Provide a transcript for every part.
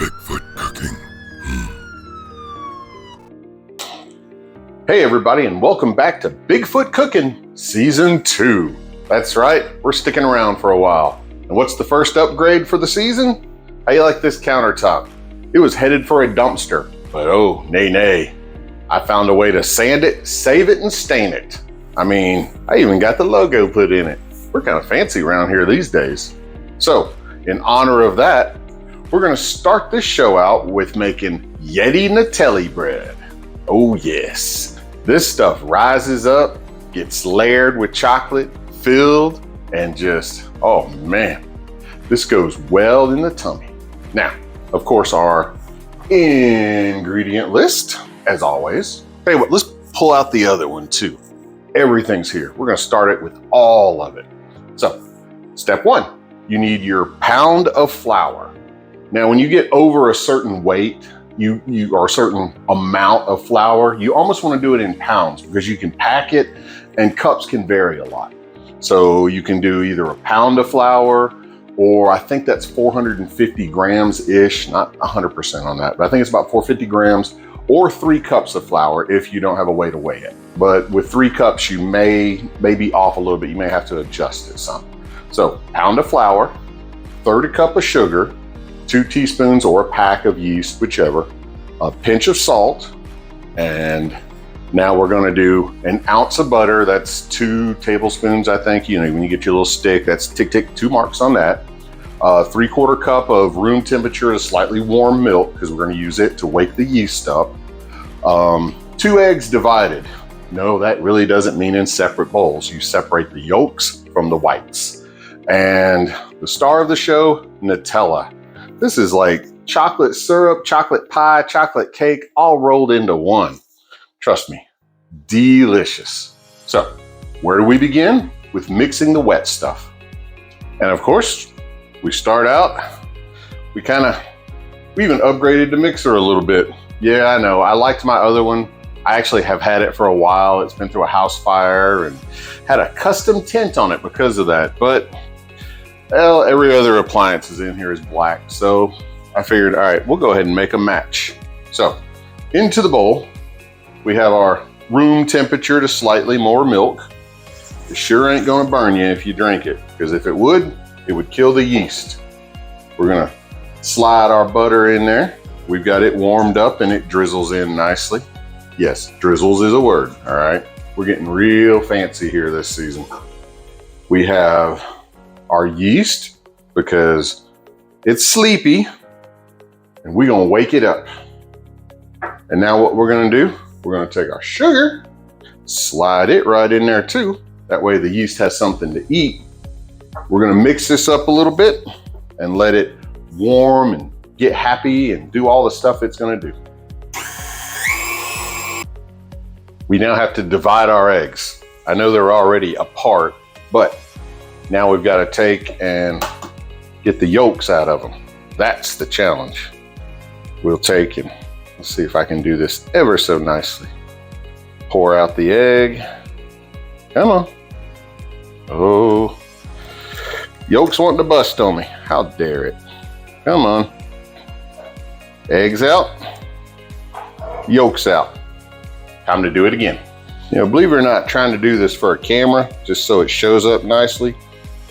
Bigfoot cooking. Hey everybody, and welcome back to Bigfoot Cooking Season 2. That's right, we're sticking around for a while. And what's the first upgrade for the season? How you like this countertop? It was headed for a dumpster, but oh, nay. I found a way to sand it, save it, and stain it. I mean, I even got the logo put in it. We're kind of fancy around here these days. So, in honor of that, we're gonna start this show out with making Yetti Nutella bread. Oh yes. This stuff rises up, gets layered with chocolate, filled, and just, oh man, this goes well in the tummy. Now, of course, our ingredient list, as always. Hey, what? Let's pull out the other one too. Everything's here. We're gonna start it with all of it. So, step one, you need your pound of flour. Now, when you get over a certain weight, or a certain amount of flour, you almost want to do it in pounds because you can pack it and cups can vary a lot. So you can do either a pound of flour, or I think that's 450 grams-ish, not 100% on that, but I think it's about 450 grams, or 3 cups of flour if you don't have a way to weigh it. But with 3 cups, you may be off a little bit. You may have to adjust it some. So pound of flour, 1/3 cup of sugar, 2 teaspoons or a pack of yeast, whichever, a pinch of salt, and now we're gonna do 1 ounce of butter. That's 2 tablespoons, I think. You know, when you get your little stick, that's tick, 2 marks on that. 3/4 cup of room temperature to slightly warm milk, because we're gonna use it to wake the yeast up. 2 eggs divided. No, that really doesn't mean in separate bowls. You separate the yolks from the whites. And the star of the show, Nutella. This is like chocolate syrup, chocolate pie, chocolate cake, all rolled into one. Trust me, delicious. So, where do we begin? With mixing the wet stuff. And of course, we start out, we even upgraded the mixer a little bit. Yeah, I know, I liked my other one. I actually have had it for a while. It's been through a house fire and had a custom tint on it because of that. But well, every other appliance in here is black. So I figured, all right, we'll go ahead and make a match. So into the bowl, we have our room temperature to slightly more milk. It sure ain't gonna burn you if you drink it, because if it would kill the yeast. We're gonna slide our butter in there. We've got it warmed up and it drizzles in nicely. Yes, drizzles is a word, all right? We're getting real fancy here this season. We have our yeast, because it's sleepy and we're gonna wake it up. And now what we're gonna do, we're gonna take our sugar, slide it right in there too. That way the yeast has something to eat. We're gonna mix this up a little bit and let it warm and get happy and do all the stuff it's gonna do. We now have to divide our eggs. I know they're already apart, but now we've got to take and get the yolks out of them. That's the challenge. We'll take and let's see if I can do this ever so nicely. Pour out the egg. Come on. Oh, yolks wanting to bust on me. How dare it? Come on. Eggs out. Yolks out. Time to do it again. You know, believe it or not, trying to do this for a camera, just so it shows up nicely,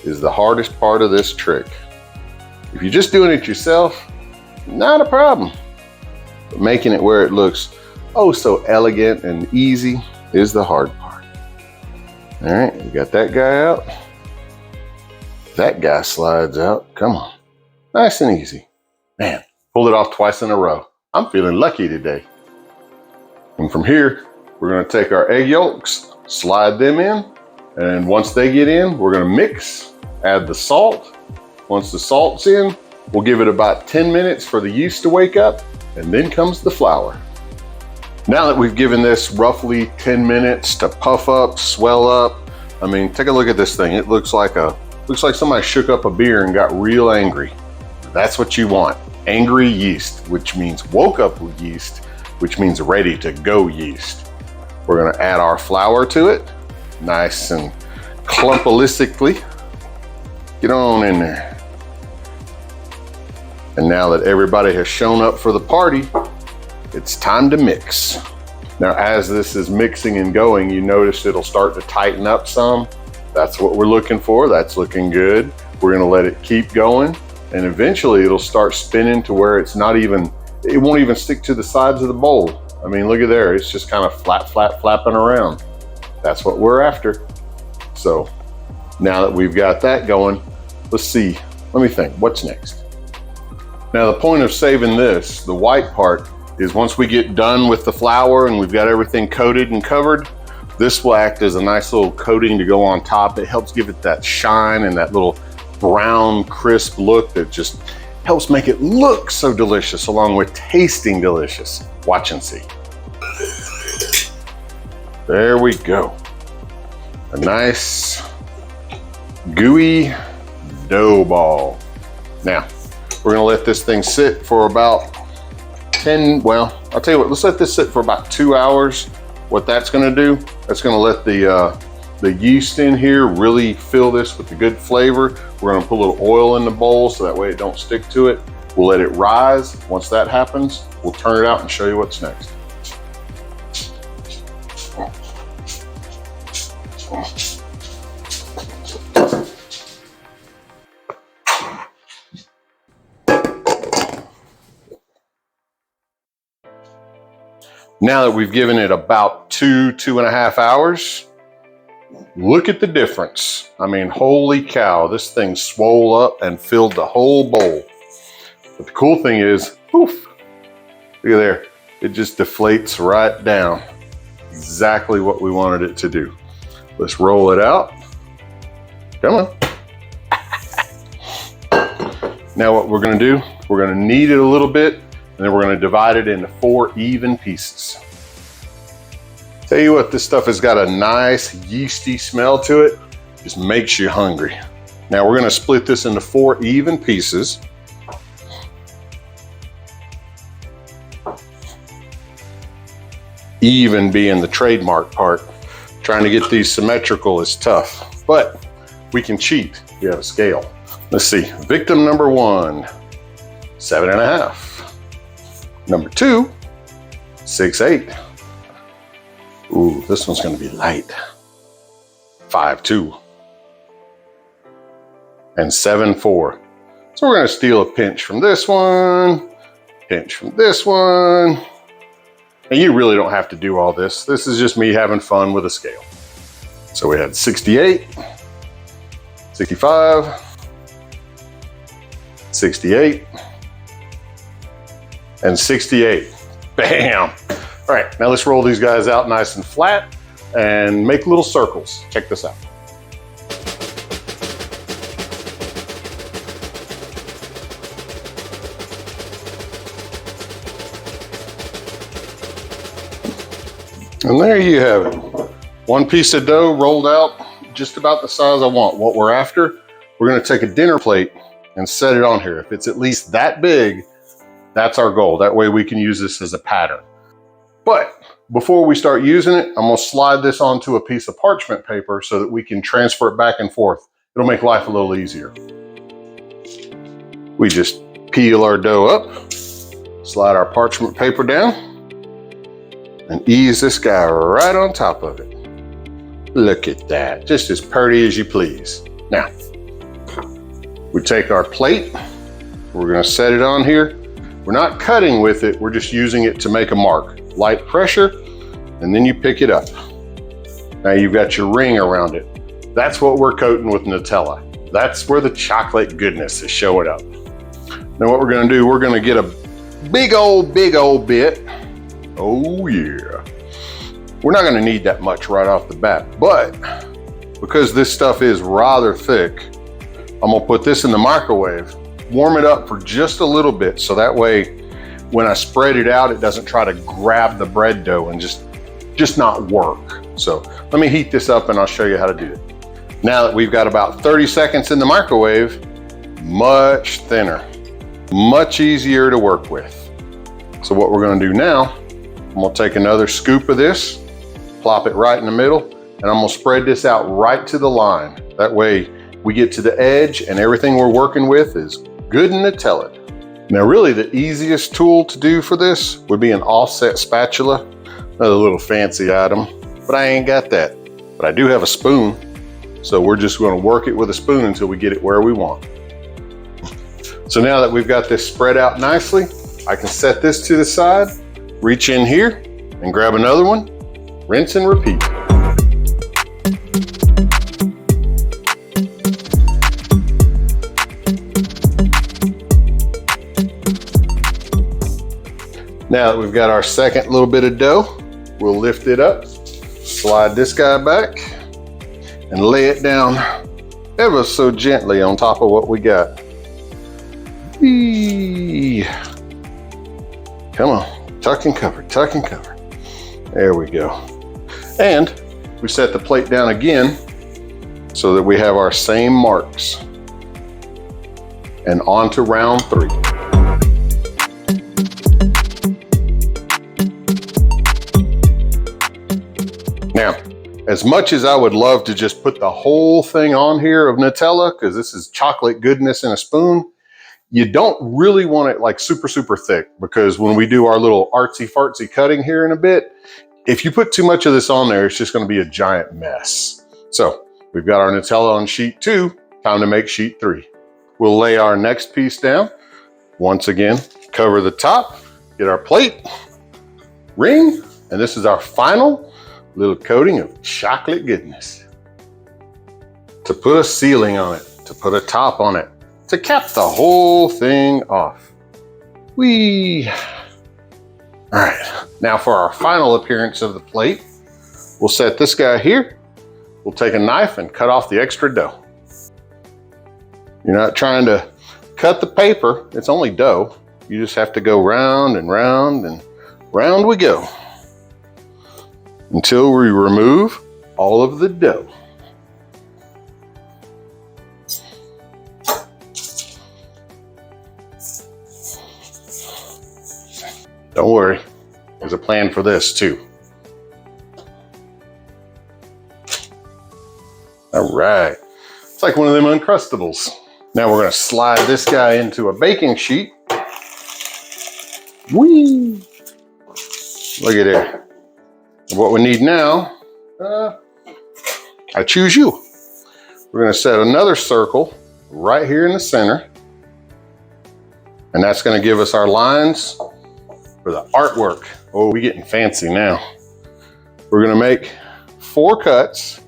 is the hardest part of this trick. If you're just doing it yourself, not a problem. But making it where it looks oh so elegant and easy is the hard part. All right, we got that guy out. That guy slides out. Come on. Nice and easy. Man, pulled it off twice in a row. I'm feeling lucky today. And from here, we're gonna take our egg yolks, slide them in, and once they get in, we're gonna mix, add the salt. Once the salt's in, we'll give it about 10 minutes for the yeast to wake up, and then comes the flour. Now that we've given this roughly 10 minutes to puff up, swell up, I mean, take a look at this thing. It looks like somebody shook up a beer and got real angry. That's what you want. Angry yeast, which means woke up with yeast, which means ready to go yeast. We're gonna add our flour to it, nice and clumpalistically. Get on in there. And now that everybody has shown up for the party, it's time to mix. Now, as this is mixing and going, you notice it'll start to tighten up some. That's what we're looking for. That's looking good. We're gonna let it keep going, and eventually it'll start spinning to where it won't even stick to the sides of the bowl. I mean, look at there. It's just kind of flapping around. That's what we're after. So now that we've got that going, let's see. Let me think, what's next? Now, the point of saving this, the white part, is once we get done with the flour and we've got everything coated and covered, this will act as a nice little coating to go on top. It helps give it that shine and that little brown, crisp look that just helps make it look so delicious, along with tasting delicious. Watch and see. There we go. A nice gooey dough ball. Now, we're gonna let this thing sit for about I'll tell you what, let's let this sit for about 2 hours. What that's gonna do, that's gonna let the yeast in here really fill this with the good flavor. We're gonna put a little oil in the bowl so that way it don't stick to it. We'll let it rise. Once that happens, we'll turn it out and show you what's next. Now that we've given it about 2.5 hours, look at the difference. I mean, holy cow, this thing swole up and filled the whole bowl. But the cool thing is, poof, look at there. It just deflates right down. Exactly what we wanted it to do. Let's roll it out. Come on. Now what we're gonna do, we're gonna knead it a little bit, and then we're gonna divide it into 4 even pieces. Tell you what, this stuff has got a nice yeasty smell to it. Just makes you hungry. Now we're gonna split this into 4 even pieces. Even being the trademark part. Trying to get these symmetrical is tough, but we can cheat. We have a scale. Let's see, victim number 1, 7.5. Number 2, 6.8. Ooh, this one's gonna be light. 5.2. And 7.4. So we're gonna steal a pinch from this one, pinch from this one. And you really don't have to do all this. This is just me having fun with a scale. So we had 68, 65, 68, and 68. Bam! All right, now let's roll these guys out nice and flat and make little circles. Check this out. And there you have it. One piece of dough rolled out, just about the size I want. What we're after, we're gonna take a dinner plate and set it on here. If it's at least that big, that's our goal. That way we can use this as a pattern. But before we start using it, I'm gonna slide this onto a piece of parchment paper so that we can transfer it back and forth. It'll make life a little easier. We just peel our dough up, slide our parchment paper down, and ease this guy right on top of it. Look at that, just as pretty as you please. Now, we take our plate, we're gonna set it on here. We're not cutting with it, we're just using it to make a mark. Light pressure, and then you pick it up. Now you've got your ring around it. That's what we're coating with Nutella. That's where the chocolate goodness is showing up. Now what we're gonna do, we're gonna get a big old bit. Oh yeah. We're not gonna need that much right off the bat, but because this stuff is rather thick, I'm gonna put this in the microwave, warm it up for just a little bit, so that way when I spread it out, it doesn't try to grab the bread dough and just not work. So let me heat this up and I'll show you how to do it. Now that we've got about 30 seconds in the microwave, much thinner, much easier to work with. So what we're gonna do now, I'm gonna take another scoop of this, plop it right in the middle, and I'm gonna spread this out right to the line. That way we get to the edge and everything we're working with is good and Nutella. Now really the easiest tool to do for this would be an offset spatula, another little fancy item, but I ain't got that. But I do have a spoon, so we're just going to work it with a spoon until we get it where we want. So now that we've got this spread out nicely, I can set this to the side, reach in here and grab another one, rinse and repeat. Now that we've got our second little bit of dough, we'll lift it up, slide this guy back, and lay it down ever so gently on top of what we got. Whee! Come on, tuck and cover, tuck and cover. There we go. And we set the plate down again so that we have our same marks. And on to round 3. Now, as much as I would love to just put the whole thing on here of Nutella, because this is chocolate goodness in a spoon, you don't really want it like super, super thick, because when we do our little artsy fartsy cutting here in a bit, if you put too much of this on there, it's just going to be a giant mess. So we've got our Nutella on sheet 2, time to make sheet 3. We'll lay our next piece down. Once again, cover the top, get our plate, ring, and this is our final little coating of chocolate goodness. To put a ceiling on it, to put a top on it, to cap the whole thing off. Whee! All right, now for our final appearance of the plate, we'll set this guy here. We'll take a knife and cut off the extra dough. You're not trying to cut the paper, it's only dough. You just have to go round and round and round we go, until we remove all of the dough. Don't worry, there's a plan for this too. All right, it's like one of them Uncrustables. Now we're gonna slide this guy into a baking sheet. Whee! Look at it. What we need now, I choose you. We're gonna set another circle right here in the center. And that's gonna give us our lines for the artwork. Oh, we're getting fancy now. We're gonna make 4 cuts.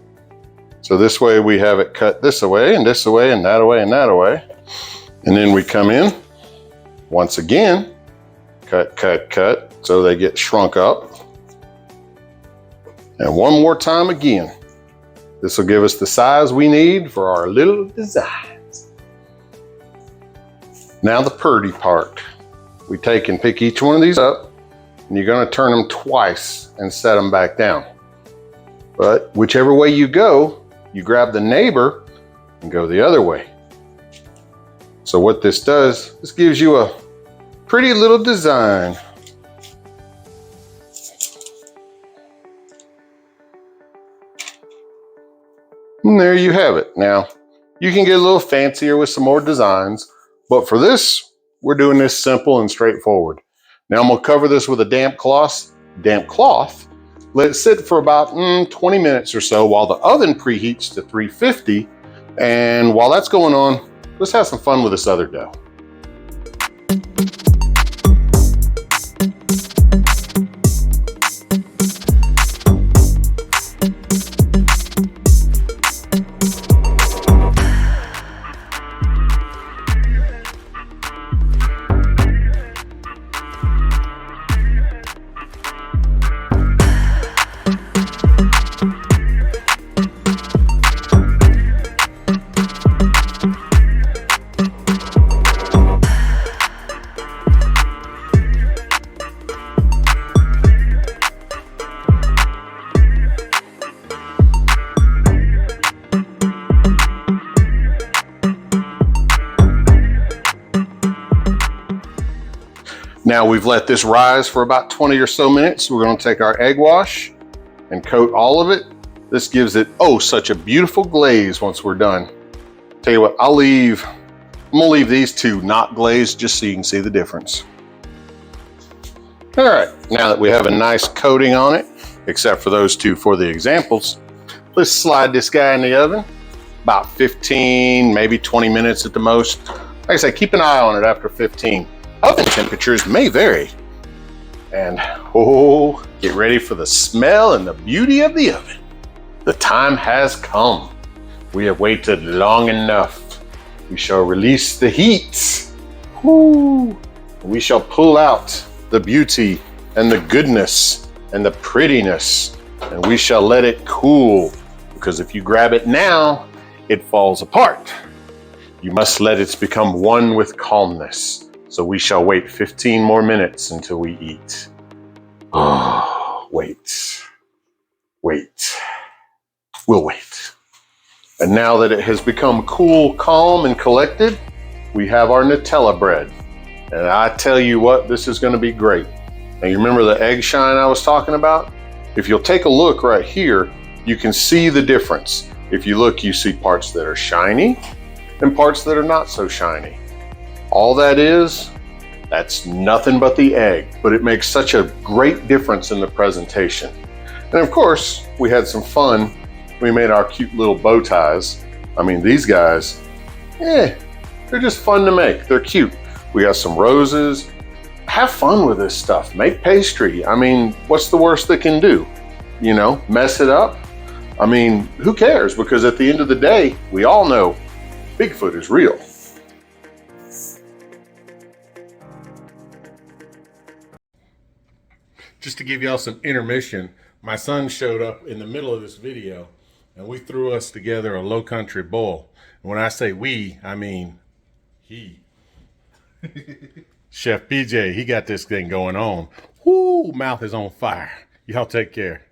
So this way we have it cut this away and this away and that away and that away. And then we come in, once again, cut, cut, cut, so they get shrunk up. And one more time again. This will give us the size we need for our little designs. Now the purdy part. We take and pick each one of these up, and you're gonna turn them twice and set them back down. But whichever way you go, you grab the neighbor and go the other way. So what this does, this gives you a pretty little design. And there you have it. Now, you can get a little fancier with some more designs, but for this, we're doing this simple and straightforward. Now I'm gonna cover this with a damp cloth, let it sit for about 20 minutes or so while the oven preheats to 350. And while that's going on, let's have some fun with this other dough. Now we've let this rise for about 20 or so minutes. We're going to take our egg wash and coat all of it. This gives it, oh, such a beautiful glaze once we're done. Tell you what, I'll leave I'm gonna leave these two not glazed just so you can see the difference. All right, now that we have a nice coating on it, except for those two for the examples, let's slide this guy in the oven. About 15, maybe 20 minutes at the most. Like I say, keep an eye on it after 15. Oven temperatures may vary. And oh, get ready for the smell and the beauty of the oven. The time has come. We have waited long enough. We shall release the heat. Woo. We shall pull out the beauty and the goodness and the prettiness, and we shall let it cool, because if you grab it now, it falls apart. You must let it become one with calmness. So we shall wait 15 more minutes until we eat. Oh, wait. We'll wait. And now that it has become cool, calm, and collected, we have our Nutella bread. And I tell you what, this is gonna be great. Now you remember the egg shine I was talking about? If you'll take a look right here, you can see the difference. If you look, you see parts that are shiny and parts that are not so shiny. All that is, that's nothing but the egg, but it makes such a great difference in the presentation. And of course, we had some fun. We made our cute little bow ties. I mean, these guys, they're just fun to make. They're cute. We got some roses. Have fun with this stuff. Make pastry. I mean, what's the worst that can do? You know, mess it up? I mean, who cares? Because at the end of the day, we all know Bigfoot is real. Just to give y'all some intermission, my son showed up in the middle of this video and we threw us together a low country bowl. And when I say we, I mean he. Chef PJ, he got this thing going on. Whoo, mouth is on fire. Y'all take care.